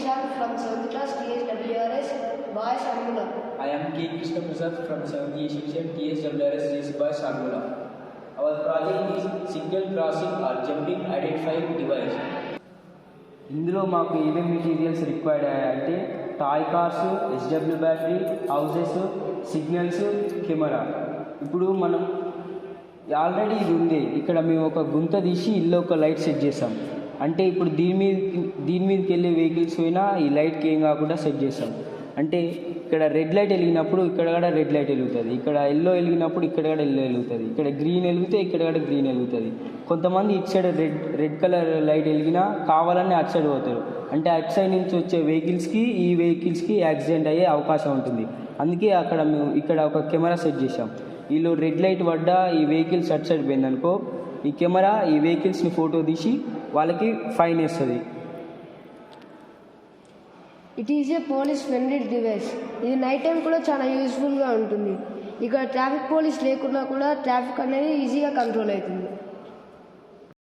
Nishant from 7th class TSWRS Boys Angula. I am K. Krishna Prasad from 7th A section TSWRS JS Boys Angula. Our project is signal crossing or jumping identifying device. ఇందులో మాకు ఏమేమి materials required అయ్యాయంటే toy cars, SW battery, houses, signals, camera. ఇప్పుడు మనం already ఇది ఉంది, ఇక్కడ మేము ఒక గుంత తీసి ఇల్లు ఒక లైట్ సెట్ చేసాం. అంటే ఇప్పుడు దీని మీదకి వెళ్ళే వెహికల్స్ పోయినా ఈ లైట్కి ఏం కాకుండా సెట్ చేసాం. అంటే ఇక్కడ రెడ్ లైట్ వెలిగినప్పుడు ఇక్కడ కూడా రెడ్ లైట్ వెలుగుతుంది, ఇక్కడ ఎల్లో వెలిగినప్పుడు ఇక్కడ కూడా ఎల్లో వెలుగుతుంది, ఇక్కడ గ్రీన్ వెలిగితే ఇక్కడ కూడా గ్రీన్ వెలుగుతుంది. కొంతమంది ఇటు సైడ్ రెడ్ కలర్ లైట్ వెలిగినా కావాలని అటు సైడ్ పోతారు. అంటే అటు సైడ్ నుంచి వచ్చే వెహికల్స్కి ఈ వెహికల్స్కి యాక్సిడెంట్ అయ్యే అవకాశం ఉంటుంది. అందుకే అక్కడ మేము ఇక్కడ ఒక కెమెరా సెట్ చేసాం. వీళ్ళు రెడ్ లైట్ పడ్డా ఈ వెహికల్స్ అటు సైడ్ పోయిందనుకో, ఈ కెమెరా ఈ వెహికల్స్ని ఫోటో తీసి వాళ్ళకి ఫైన్ వేస్తుంది. It is a police friendly device. ఇది నైట్ టైం కూడా చాలా యూస్ఫుల్గా ఉంటుంది. ఇక్కడ ట్రాఫిక్ పోలీస్ లేకున్నా కూడా ట్రాఫిక్ అనేది ఈజీగా కంట్రోల్ అవుతుంది.